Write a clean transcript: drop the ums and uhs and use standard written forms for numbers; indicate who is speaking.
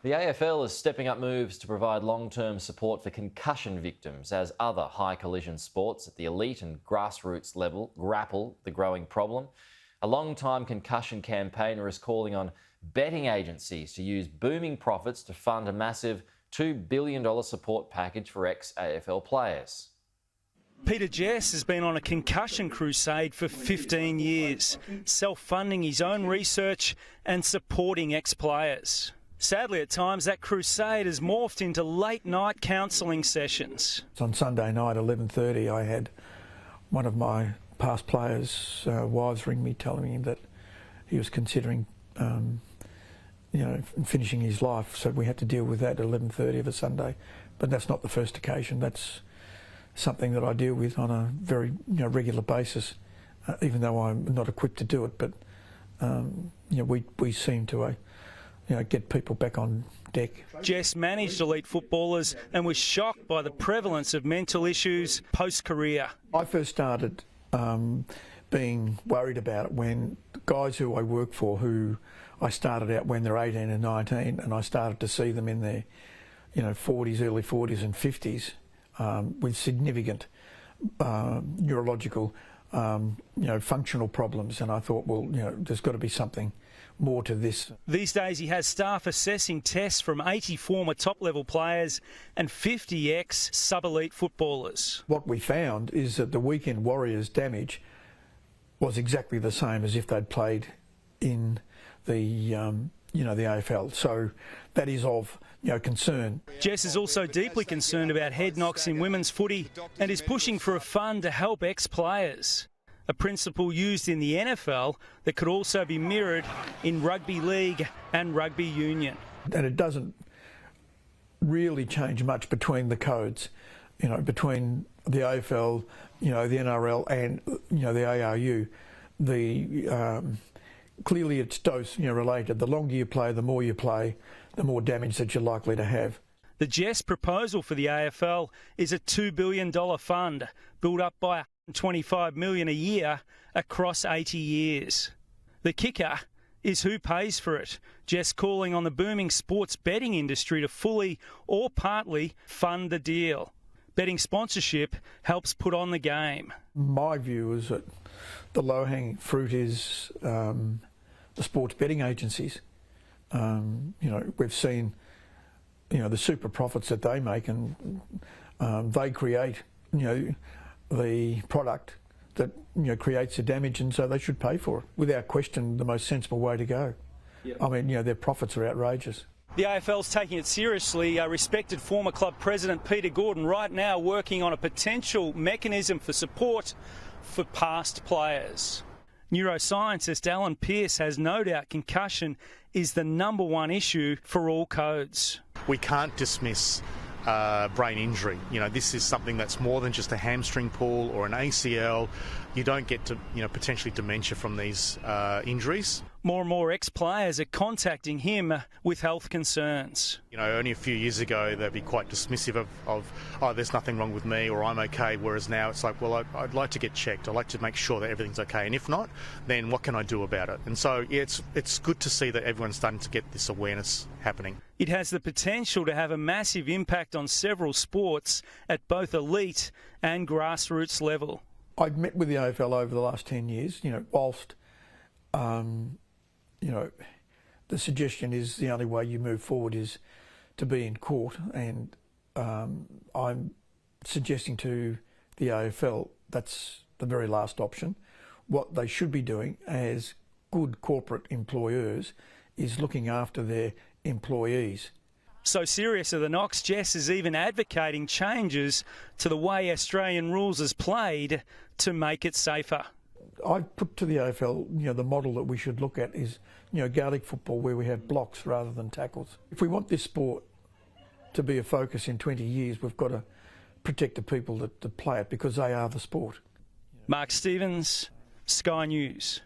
Speaker 1: The AFL is stepping up moves to provide long-term support for concussion victims as other high collision sports at the elite and grassroots level grapple the growing problem. A long-time concussion campaigner is calling on betting agencies to use booming profits to fund a massive $2 billion support package for ex-AFL players.
Speaker 2: Peter Jess has been on a concussion crusade for 15 years, self-funding his own research and supporting ex-players. Sadly, at times, that crusade has morphed into late-night counselling sessions.
Speaker 3: On Sunday night, 11:30, I had one of my past players' wives ring me telling me that he was considering, finishing his life. So we had to deal with that at 11:30 of a Sunday. But that's not the first occasion. That's something that I deal with on a very regular basis, even though I'm not equipped to do it. But we seem to get people back on deck.
Speaker 2: Jess managed elite footballers and was shocked by the prevalence of mental issues post-career.
Speaker 3: I first started being worried about it when guys who I work for, who I started out when they're 18 and 19, and I started to see them in their 40s, early 40s and 50s with significant neurological, functional problems, and I thought, well, there's got to be something more to this.
Speaker 2: These days he has staff assessing tests from 80 former top-level players and 50 ex-sub-elite footballers.
Speaker 3: What we found is that the weekend warriors' damage was exactly the same as if they'd played in the AFL. So that is of concern.
Speaker 2: Jess is also deeply concerned about head knocks in women's footy and is pushing for a fund to help ex-players. A principle used in the NFL that could also be mirrored in rugby league and rugby union.
Speaker 3: And it doesn't really change much between the codes, between the AFL, the NRL and, the ARU. Clearly it's dose related. The longer you play, the more you play, the more damage that you're likely to have.
Speaker 2: The Jess proposal for the AFL is a $2 billion fund built up by $25 million a year across 80 years. The kicker is who pays for it. Jess calling on the booming sports betting industry to fully or partly fund the deal. Betting sponsorship helps put on the game.
Speaker 3: My view is that the low-hanging fruit is the sports betting agencies. We've seen the super profits that they make, and they create the product that creates the damage, and so they should pay for it. Without question, the most sensible way to go. Yep. I mean, their profits are outrageous.
Speaker 2: The AFL's taking it seriously. Respected former club president Peter Gordon right now working on a potential mechanism for support for past players. Neuroscientist Alan Pearce has no doubt concussion is the #1 issue for all codes.
Speaker 4: We can't dismiss brain injury. This is something that's more than just a hamstring pull or an ACL. You don't get to, potentially dementia from these injuries.
Speaker 2: More and more ex-players are contacting him with health concerns.
Speaker 4: Only a few years ago they'd be quite dismissive of oh, there's nothing wrong with me or I'm okay, whereas now it's like, well, I'd like to get checked. I'd like to make sure that everything's okay, and if not, then what can I do about it? And so it's good to see that everyone's starting to get this awareness happening.
Speaker 2: It has the potential to have a massive impact on several sports at both elite and grassroots level.
Speaker 3: I've met with the AFL over the last 10 years, whilst the suggestion is the only way you move forward is to be in court, and I'm suggesting to the AFL that's the very last option. What they should be doing as good corporate employers is looking after their employees.
Speaker 2: So serious are the knocks, Jess is even advocating changes to the way Australian rules is played to make it safer.
Speaker 3: I've put to the AFL, the model that we should look at is, Gaelic football, where we have blocks rather than tackles. If we want this sport to be a focus in 20 years, we've got to protect the people that play it, because they are the sport.
Speaker 2: Mark Stevens, Sky News.